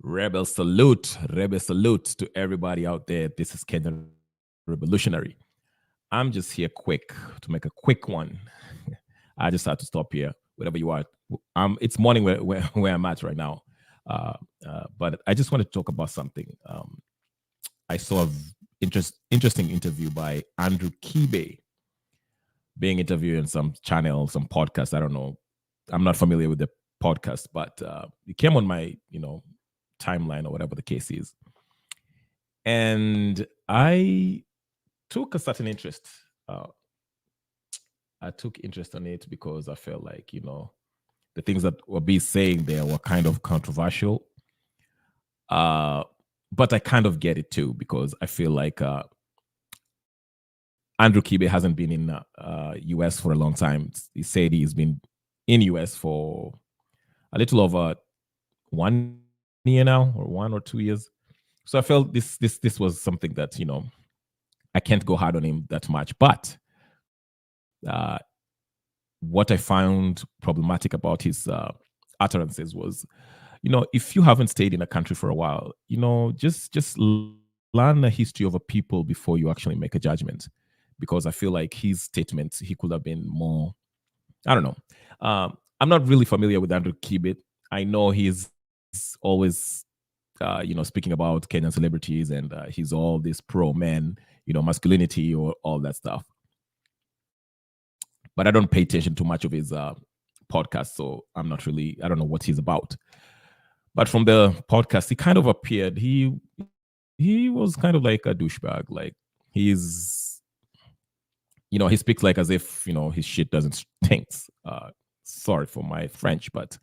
Rebel salute to everybody out there. This is Kenyan Revolutionary. I'm just here quick to make a quick one. I just had to stop here, wherever you are. It's morning where I'm at right now. But I just want to talk about something. I saw an interesting interview by Andrew Kibe being interviewed in some channel, some podcast. I don't know. I'm not familiar with the podcast, but it came on my, timeline or whatever the case is. And I took a certain interest. I took interest in it because I felt like, the things that were being saying there were kind of controversial. But I kind of get it too, because I feel like Andrew Kibe hasn't been in US for a long time. He said he's been in US for a little over 1 year now, or 1 or 2 years. So I felt this was something that, I can't go hard on him that much. But what I found problematic about his utterances was, if you haven't stayed in a country for a while, just learn the history of a people before you actually make a judgment. Because I feel like his statement, he could have been more, I don't know. I'm not really familiar with Andrew Kibe. I know he's always, speaking about Kenyan celebrities, and he's all this pro-men, masculinity or all that stuff. But I don't pay attention to much of his podcast, so I don't know what he's about. But from the podcast, he kind of appeared, he was kind of like a douchebag. Like he speaks like as if, his shit doesn't stink. Sorry for my French, but,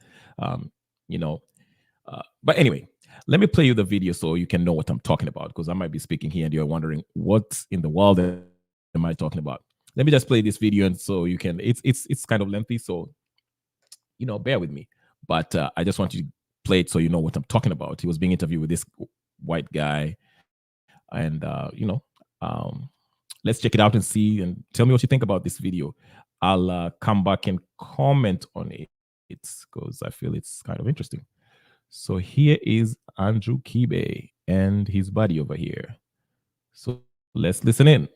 but anyway, let me play you the video so you can know what I'm talking about, because I might be speaking here and you're wondering, what in the world am I talking about? Let me just play this video, and so you can, it's kind of lengthy, so, bear with me. But I just want you to play it so you know what I'm talking about. He was being interviewed with this white guy, and, let's check it out and see, and tell me what you think about this video. I'll come back and comment on it because I feel it's kind of interesting. So here is Andrew Kibe and his buddy over here. So let's listen in.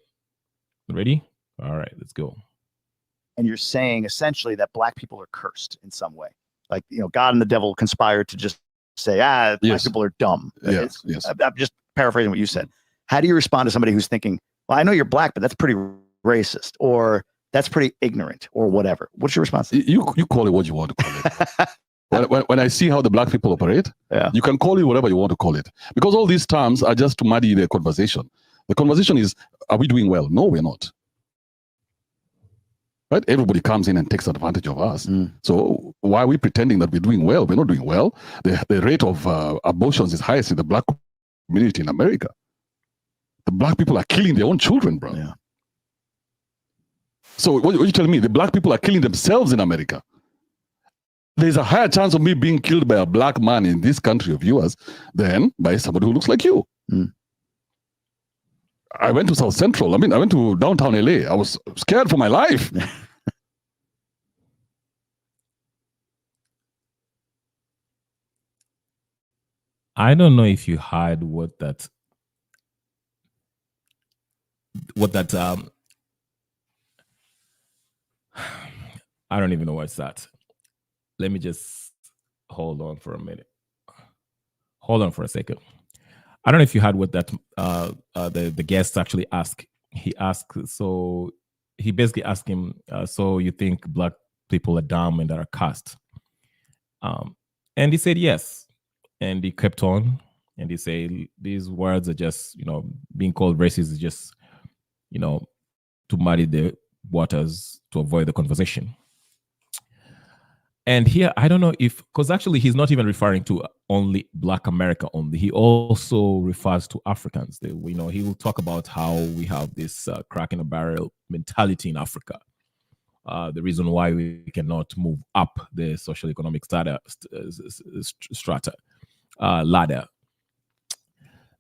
Ready? All right, let's go. And you're saying essentially that black people are cursed in some way. Like, God and the devil conspired to just say, black people are dumb. Yes. I'm just paraphrasing what you said. How do you respond to somebody who's thinking, well, I know you're black, but that's pretty racist, or that's pretty ignorant, or whatever? What's your response? You call it what you want to call it. when I see how the black people operate, you can call it whatever you want to call it. Because all these terms are just to muddy the conversation. The conversation is, are we doing well? No, we're not. Right? Everybody comes in and takes advantage of us. So why are we pretending that we're doing well? We're not doing well. The rate of abortions is highest in the black community in America. The black people are killing their own children, bro. Yeah. So what are you telling me? The black people are killing themselves in America. There's a higher chance of me being killed by a black man in this country of yours than by somebody who looks like you. I went to South Central. I went to downtown LA. I was scared for my life. I don't know if you heard what that I don't even know what's that. Let me just hold on for a minute. Hold on for a second. I don't know if you heard what that the guest actually asked. He asked, so he basically asked him, so you think black people are dumb and that are cursed? And he said yes. And he kept on, and he said these words are just, being called racist is just, to muddy the waters to avoid the conversation. And here, I don't know if, because actually he's not even referring to only Black America only. He also refers to Africans. He will talk about how we have this crack in a barrel mentality in Africa. The reason why we cannot move up the social economic strata ladder.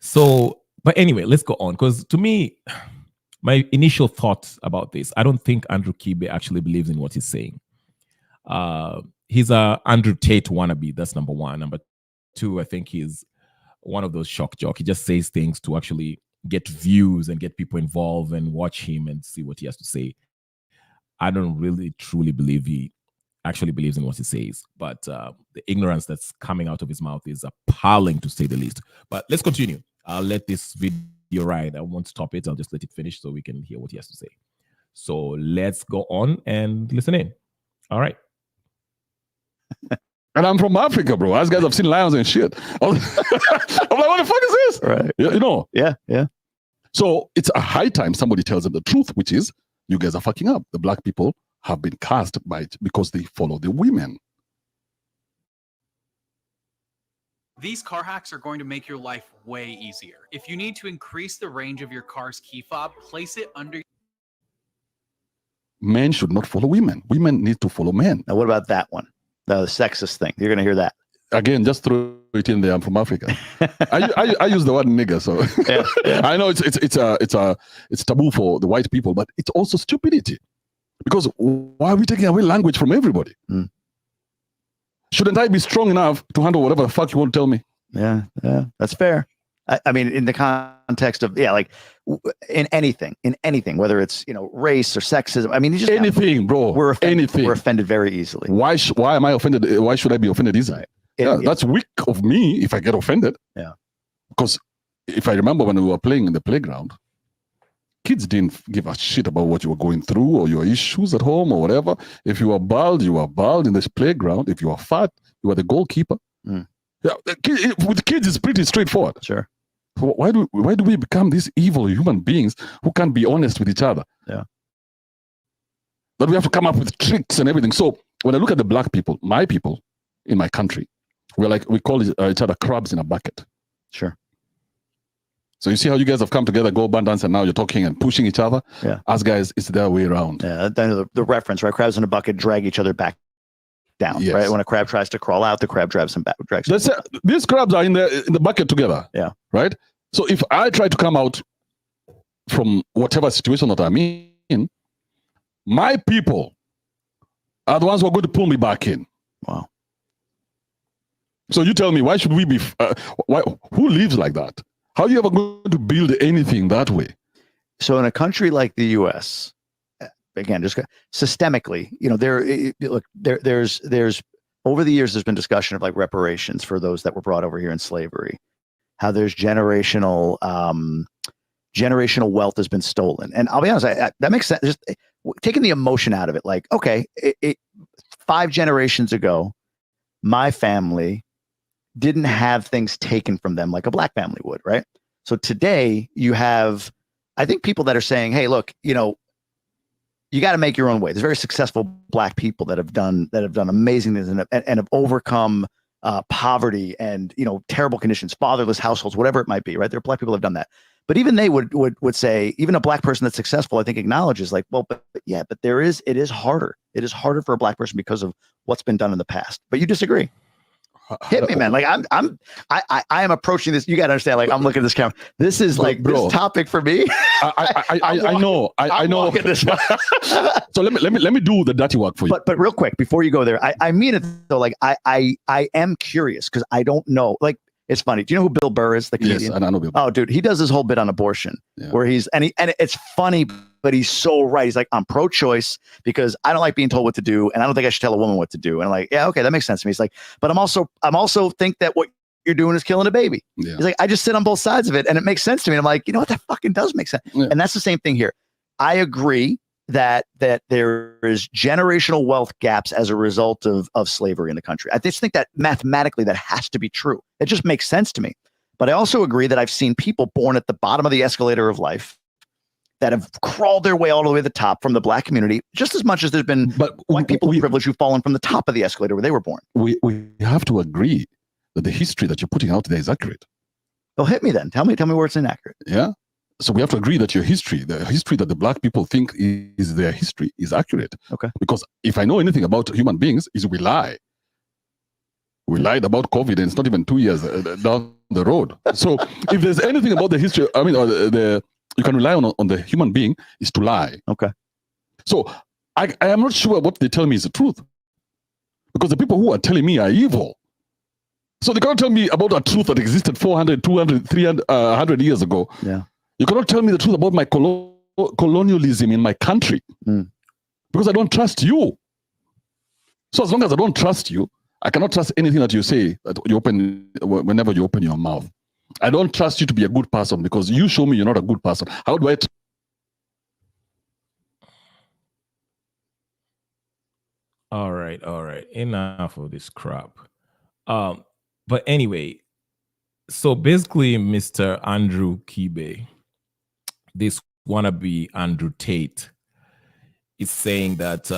So, but anyway, let's go on. Because to me, my initial thoughts about this, I don't think Andrew Kibe actually believes in what he's saying. He's a Andrew Tate wannabe. That's number one. Number two, I think he's one of those shock jock. He just says things to actually get views and get people involved and watch him and see what he has to say. I don't really truly believe he actually believes in what he says, but the ignorance that's coming out of his mouth is appalling, to say the least. But let's continue. I'll let this video ride. I won't stop it. I'll just let it finish so we can hear what he has to say. So let's go on and listen in. All right. And I'm from Africa, bro. As guys have seen lions and shit. I'm like, what the fuck is this? Right. You know? Yeah, yeah. So it's a high time somebody tells them the truth, which is, you guys are fucking up. The black people have been cast by it because they follow the women. These car hacks are going to make your life way easier. If you need to increase the range of your car's key fob, place it under. Men should not follow women. Women need to follow men. Now, what about that one? The sexist thing. You're going to hear that. Again, just throw it in there. I'm from Africa. I use the word nigger, so Yeah. I know it's taboo for the white people, but it's also stupidity. Because why are we taking away language from everybody? Mm. Shouldn't I be strong enough to handle whatever the fuck you want to tell me? Yeah, that's fair. I mean, in the context of, like in anything, whether it's, race or sexism. I mean, just anything, bro. We're offended, anything. We're offended very easily. Why am I offended? Why should I be offended easily? Right. That's weak of me if I get offended. Yeah. Because if I remember when we were playing in the playground, kids didn't give a shit about what you were going through or your issues at home or whatever. If you were bald, you were bald in this playground. If you were fat, you were the goalkeeper. Mm. Yeah, with kids, it's pretty straightforward. Sure. Why do we become these evil human beings who can't be honest with each other? Yeah. That we have to come up with tricks and everything. So when I look at the black people, my people in my country, we call each other crabs in a bucket. Sure. So you see how you guys have come together, go abundance, and now you're talking and pushing each other? Yeah. Us guys, it's their way around. Yeah, the reference, right? Crabs in a bucket drag each other back down, Yes. right? When a crab tries to crawl out, the crab drags them back. These crabs are in the bucket together. Yeah. Right? So if I try to come out from whatever situation that I'm in, my people are the ones who are going to pull me back in. Wow. So you tell me, why should we be, who lives like that? How are you ever going to build anything that way? So in a country like the U.S., again, just systemically, there's over the years, there's been discussion of like reparations for those that were brought over here in slavery, how there's generational wealth has been stolen. And I'll be honest, that makes sense. Just taking the emotion out of it, like, okay, 5 generations ago, my family didn't have things taken from them like a black family would, right? So today you have, I think, people that are saying, hey, look, you got to make your own way. There's very successful black people that have done amazing things and have overcome poverty and, terrible conditions, fatherless households, whatever it might be, right? There are black people that have done that. But even they would say, even a black person that's successful, I think, acknowledges like, well, but it is harder. It is harder for a black person because of what's been done in the past. But you disagree. Hit me, man. Like I am approaching this. You got to understand, like, I'm looking at this camera. This is like, bro, this topic for me. I know. This So let me do the dirty work for you. But real quick, before you go there, I mean it though. Like I am curious because I don't know. Like, it's funny. Do you know who Bill Burr is? The comedian? Yes, I know Bill Burr. Oh, dude, he does this whole bit on abortion where and it's funny, but he's so right. He's like, I'm pro-choice because I don't like being told what to do, and I don't think I should tell a woman what to do. And I'm like, yeah, okay, that makes sense to me. He's like, but I'm also think that what you're doing is killing a baby. Yeah. He's like, I just sit on both sides of it, and it makes sense to me. And I'm like, you know what? That fucking does make sense. Yeah. And that's the same thing here. I agree that there is generational wealth gaps as a result of slavery in the country. I just think that mathematically that has to be true. It just makes sense to me. But I also agree that I've seen people born at the bottom of the escalator of life that have crawled their way all the way to the top from the black community, just as much as there's been white people of privilege who've fallen from the top of the escalator where they were born. We have to agree that the history that you're putting out there is accurate. Well, hit me then. Tell me where it's inaccurate. Yeah. So we have to agree that the history that the black people think is their history, is accurate. Okay. Because if I know anything about human beings, is we lie. We lied about COVID, and it's not even 2 years down the road. So if there's anything about the history, I mean, you can rely on the human being, is to lie. Okay. So I am not sure what they tell me is the truth, because the people who are telling me are evil. So they cannot tell me about a truth that existed 400, 200, 300, 100 years ago. Yeah. You cannot tell me the truth about my colonialism in my country because I don't trust you. So as long as I don't trust you, I cannot trust anything that you say that you open whenever you open your mouth. I don't trust you to be a good person because you show me you're not a good person. How do I? All right. Enough of this crap. But anyway, so basically, Mr. Andrew Kibe, this wannabe Andrew Tate, is saying that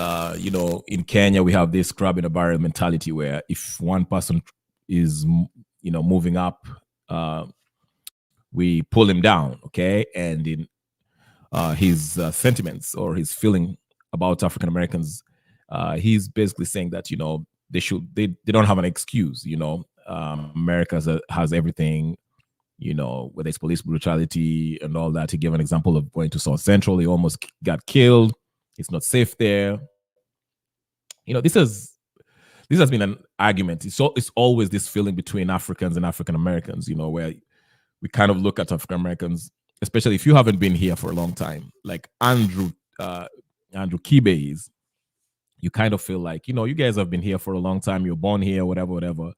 in Kenya we have this crab in a barrel mentality where if one person is moving up, we pull him down, okay? And in his sentiments or his feeling about African Americans, he's basically saying that they don't have an excuse. America has everything. Whether it's police brutality and all that. He gave an example of going to South Central. He almost got killed. It's not safe there. This has been an argument. It's always this feeling between Africans and African Americans, where we kind of look at African Americans, especially if you haven't been here for a long time, like Andrew Kibe is. You kind of feel like, you guys have been here for a long time. You're born here, whatever.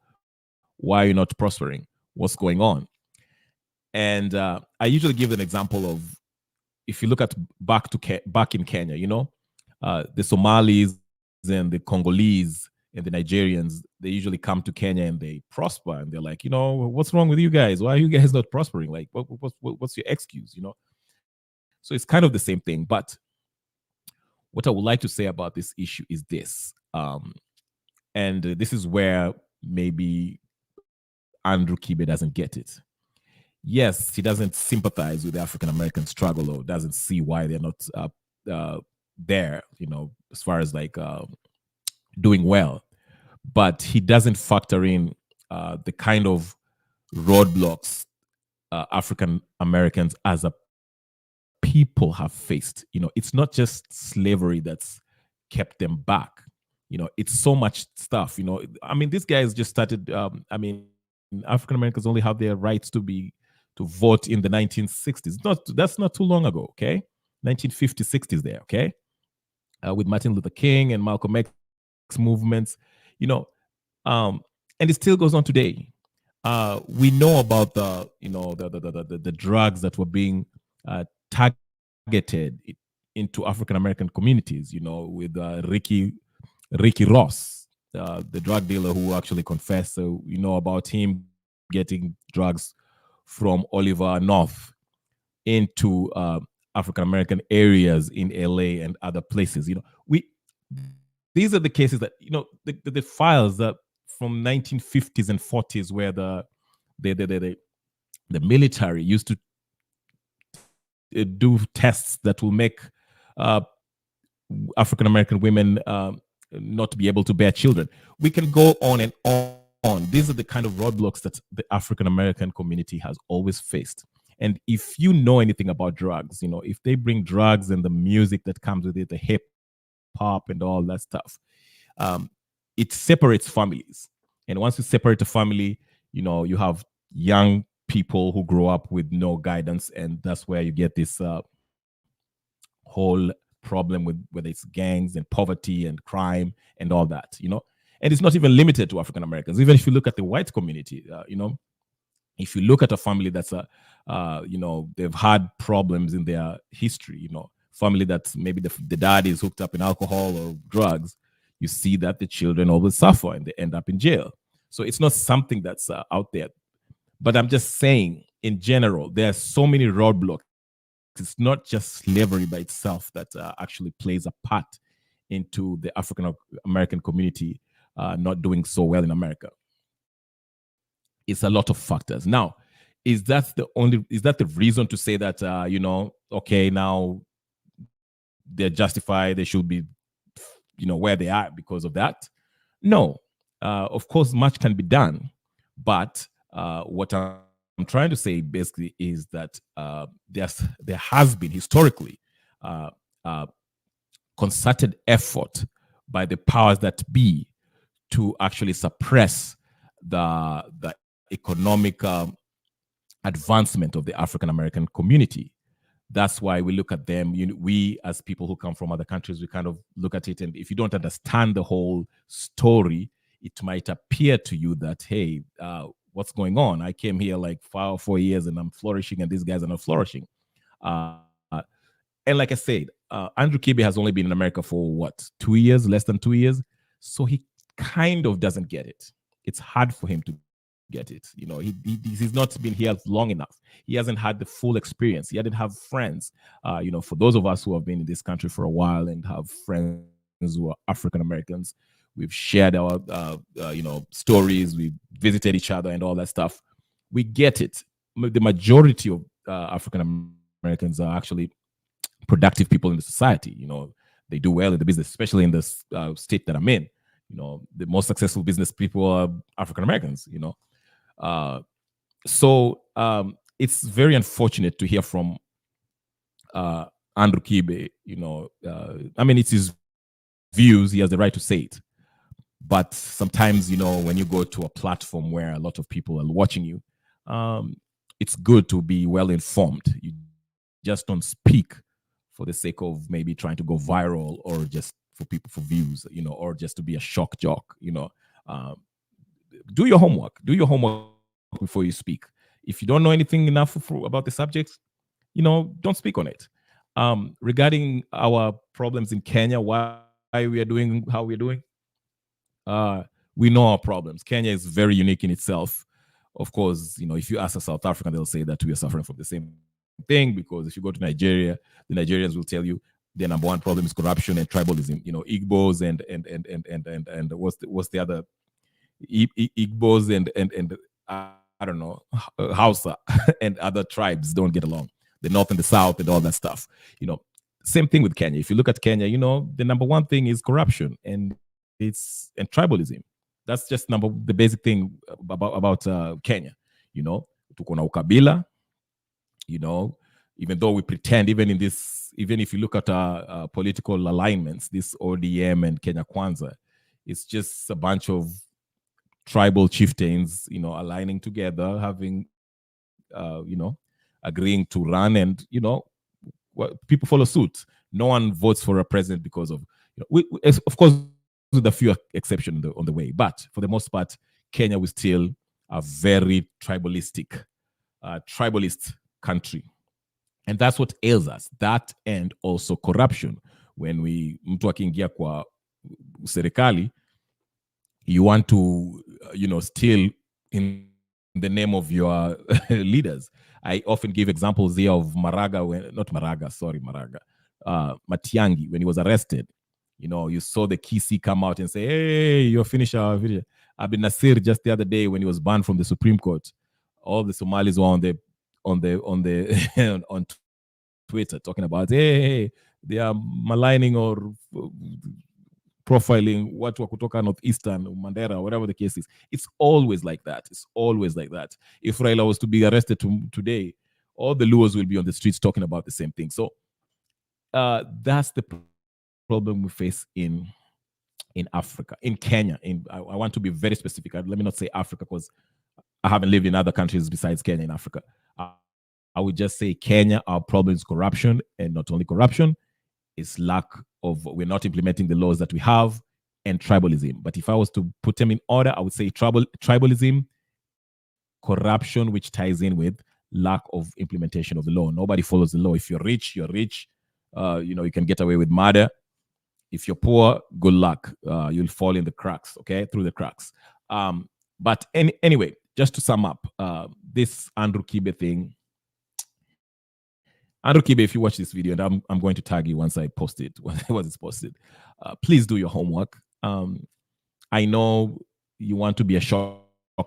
Why are you not prospering? What's going on? And I usually give an example of, if you look at back in Kenya, the Somalis and the Congolese and the Nigerians, they usually come to Kenya and they prosper, and they're like, what's wrong with you guys? Why are you guys not prospering? Like, what's your excuse? So it's kind of the same thing. But what I would like to say about this issue is this, and this is where maybe Andrew Kibe doesn't get it. Yes, he doesn't sympathize with the African American struggle, or doesn't see why they're not there, as far as like doing well. But he doesn't factor in the kind of roadblocks African Americans as a people have faced. It's not just slavery that's kept them back. It's so much stuff. These guys just started. African Americans only have their rights to vote in the 1960s. That's not too long ago, okay? 1950s, 60s there, okay? With Martin Luther King and Malcolm X movements, and it still goes on today. We know about the drugs that were being targeted into African American communities, with Ricky Ross, the drug dealer who actually confessed. So about him getting drugs from Oliver North into African American areas in LA and other places. These are the cases that the files that from 1950s and 40s where the military used to do tests that will make African American women not be able to bear children. We can go on and on. These are the kind of roadblocks that the African American community has always faced. And if you know anything about drugs, if they bring drugs and the music that comes with it, the hip hop and all that stuff, it separates families. And once you separate a family, you have young people who grow up with no guidance, and that's where you get this whole problem with whether it's gangs and poverty and crime and all that, And it's not even limited to African Americans. Even if you look at the white community, if you look at a family that's they've had problems in their history, family that maybe the dad is hooked up in alcohol or drugs, you see that the children always suffer and they end up in jail. So it's not something that's out there. But I'm just saying, in general, there are so many roadblocks. It's not just slavery by itself that actually plays a part into the African American community not doing so well in America. It's a lot of factors. Now, is that the reason to say that okay, now they're justified, they should be where they are because of that? No. Of course, much can be done, but what I'm trying to say basically is that there has been historically concerted effort by the powers that be to actually suppress the economic advancement of the African American community. That's why we look at them. We, as people who come from other countries, we kind of look at it, and if you don't understand the whole story, it might appear to you that, hey, what's going on? I came here like 5 or 4 years and I'm flourishing, and these guys are not flourishing. And like I said, Andrew Kibe has only been in America for what, 2 years, less than 2 years. So he kind of doesn't get it. It's hard for him to get it. He's not been here long enough. He hasn't had the full experience. He didn't have friends. For those of us who have been in this country for a while and have friends who are African Americans, we've shared our stories. We visited each other and all that stuff. We get it. The majority of African Americans are actually productive people in the society. They do well in the business, especially in the state that I'm in. The most successful business people are African Americans. So it's very unfortunate to hear from Andrew Kibe. It's his views. He has the right to say it. But sometimes, when you go to a platform where a lot of people are watching you, it's good to be well informed. You just don't speak for the sake of maybe trying to go viral, or just for views, or just to be a shock jock. Do your homework. Do your homework before you speak. If you don't know anything enough about the subject, don't speak on it. Regarding our problems in Kenya, why we are doing how we're doing, we know our problems. Kenya is very unique in itself. Of course, if you ask a South African, they'll say that we are suffering from the same thing, because if you go to Nigeria, the Nigerians will tell you their number one problem is corruption and tribalism. Igbos and what's the other? Igbos and I don't know, Hausa and other tribes don't get along. The North and the South and all that stuff. Same thing with Kenya. If you look at Kenya, the number one thing is corruption and tribalism. That's just the basic thing about Kenya. Tuko na ukabila. Even though we pretend, even if you look at our political alignments, this ODM and Kenya Kwanza, it's just a bunch of tribal chieftains, aligning together, having, agreeing to run, and, people follow suit. No one votes for a president because of, of course, with a few exceptions on the way. But for the most part, Kenya was still a very tribalist country. And that's what ails us. That, and also corruption. When mtu akiingia kwa serikali, you want to, steal in the name of your leaders. I often give examples here of Maraga, Matiangi, when he was arrested. You saw the Kisi come out and say, hey, you're finished our video. Abin Nasir, just the other day, when he was banned from the Supreme Court, all the Somalis were on Twitter talking about, hey, they are maligning or profiling watu wa kutoka Northeastern, Mandera, whatever the case is. It's always like that. If Raila was to be arrested today, all the Luos will be on the streets talking about the same thing. So that's the problem we face in Africa, in Kenya. I want to be very specific. Let me not say Africa, because I haven't lived in other countries besides Kenya in Africa. I would just say Kenya, our problem is corruption, and not only corruption, it's we're not implementing the laws that we have, and tribalism. But if I was to put them in order, I would say tribalism, corruption, which ties in with lack of implementation of the law. Nobody follows the law. If you're rich, you're rich. You can get away with murder. If you're poor, good luck. You'll fall in the cracks, through the cracks. But anyway, just to sum up, this Andrew Kibe thing. Andrew Kibe, if you watch this video, and I'm going to tag you once I post it, once it's posted, please do your homework. I know you want to be a shock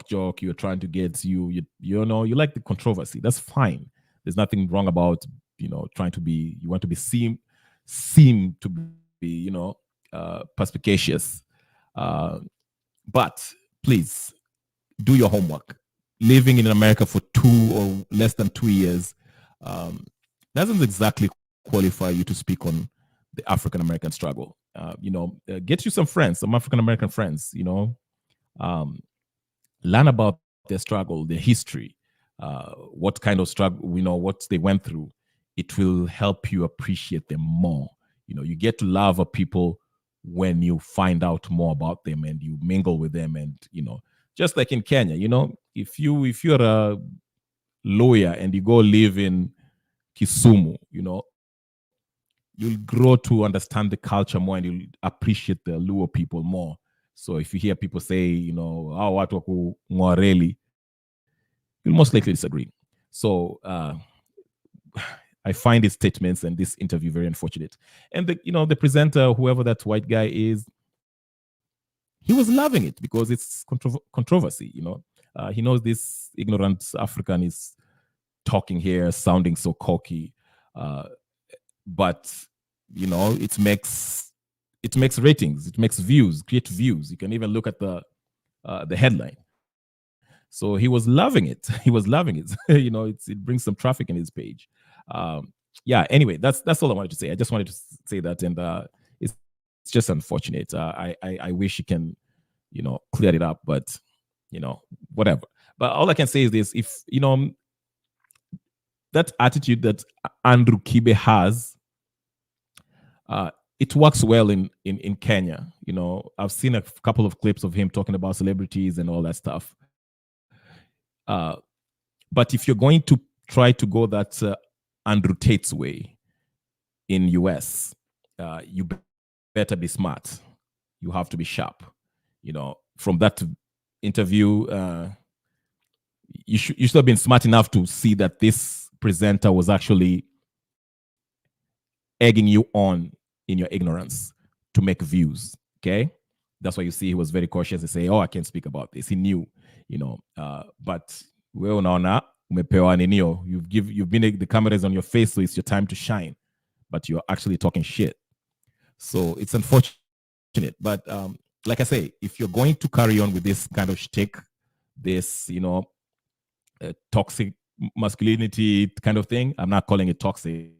jock. You're trying to get you like the controversy. That's fine. There's nothing wrong about trying to be. You want to be seem to be perspicacious. But please do your homework. Living in America for 2 or less than 2 years doesn't exactly qualify you to speak on the African American struggle. Get you some friends, some African American friends. learn about their struggle, their history, what kind of struggle, what they went through. It will help you appreciate them more. You get to love a people when you find out more about them and you mingle with them. And just like in Kenya, if you're a lawyer and you go live in Kisumu, you'll grow to understand the culture more and you'll appreciate the Luo people more. So if you hear people say, oh, watu wako Ngwareli, you'll most likely disagree. So I find his statements and this interview very unfortunate. And the presenter, whoever that white guy is, he was loving it because it's controversy. He knows this ignorant African is talking here, sounding so cocky, but it makes ratings, it makes views, create views. You can even look at the headline. So he was loving it. He was loving it. It brings some traffic in his page. Yeah. Anyway, that's all I wanted to say. I just wanted to say that, and it's just unfortunate. I wish he can, clear it up, but whatever. But all I can say is this: if that attitude that Andrew Kibe has, it works well in Kenya. I've seen a couple of clips of him talking about celebrities and all that stuff. But if you're going to try to go that Andrew Tate's way in US, you better be smart. You have to be sharp. From that interview, you should have been smart enough to see that this presenter was actually egging you on in your ignorance to make views. Okay, that's why you see he was very cautious to say, "Oh, I can't speak about this." He knew, but well, now you've been the cameras on your face, so it's your time to shine. But you're actually talking shit. So it's unfortunate. But like I say, if you're going to carry on with this kind of shtick, this toxic masculinity kind of thing, I'm not calling it toxic.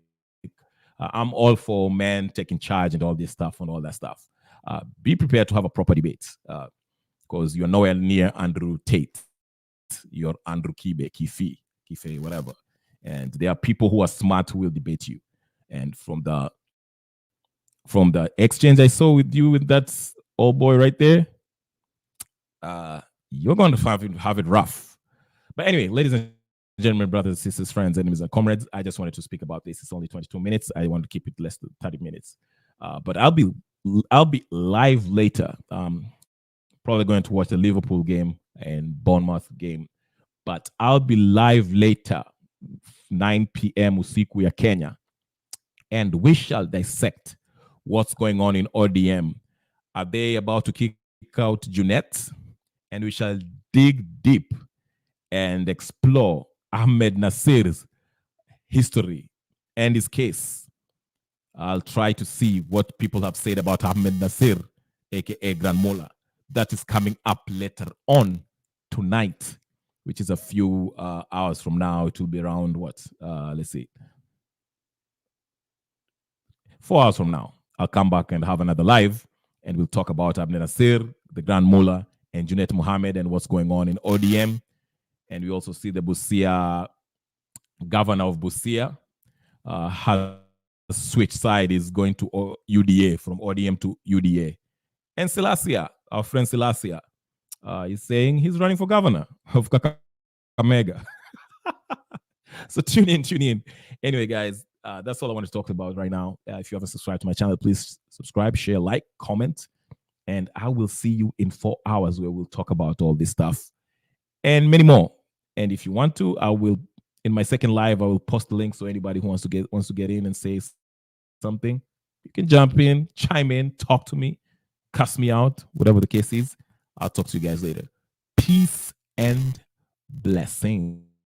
I'm all for men taking charge and all this stuff and all that stuff. Be prepared to have a proper debate, because you're nowhere near Andrew Tate. You're Andrew Kibe, Kife, whatever. And there are people who are smart who will debate you. And from the exchange I saw with you with that old boy right there, you're going to have it rough. But anyway, ladies and gentlemen, brothers, sisters, friends, enemies, and comrades, I just wanted to speak about this. It's only 22 minutes. I want to keep it less than 30 minutes. But I'll be live later. Probably going to watch the Liverpool game and Bournemouth game. But I'll be live later, 9 p.m. usiku ya Kenya. And we shall dissect what's going on in ODM. Are they about to kick out Jeanette? And we shall dig deep and explore Ahmed Nasir's history and his case. I'll try to see what people have said about Ahmed Nasir, aka Grand Mola. That is coming up later on tonight, which is a few hours from now. It will be around what? Let's see. 4 hours from now, I'll come back and have another live, and we'll talk about Ahmed Nasir, the Grand Mola, and Junet Mohammed, and what's going on in ODM. And we also see the Busia governor of Busia has switched side, is going to UDA, from ODM to UDA. And Selassie, our friend Selassie, is saying he's running for governor of Kakamega. So tune in. Anyway, guys, that's all I want to talk about right now. If you haven't subscribed to my channel, please subscribe, share, like, comment. And I will see you in 4 hours where we'll talk about all this stuff and many more. And if you want to, I will, in my second live, I will post the link so anybody who wants to get in and say something, you can jump in, chime in, talk to me, cuss me out, whatever the case is. I'll talk to you guys later. Peace and blessings.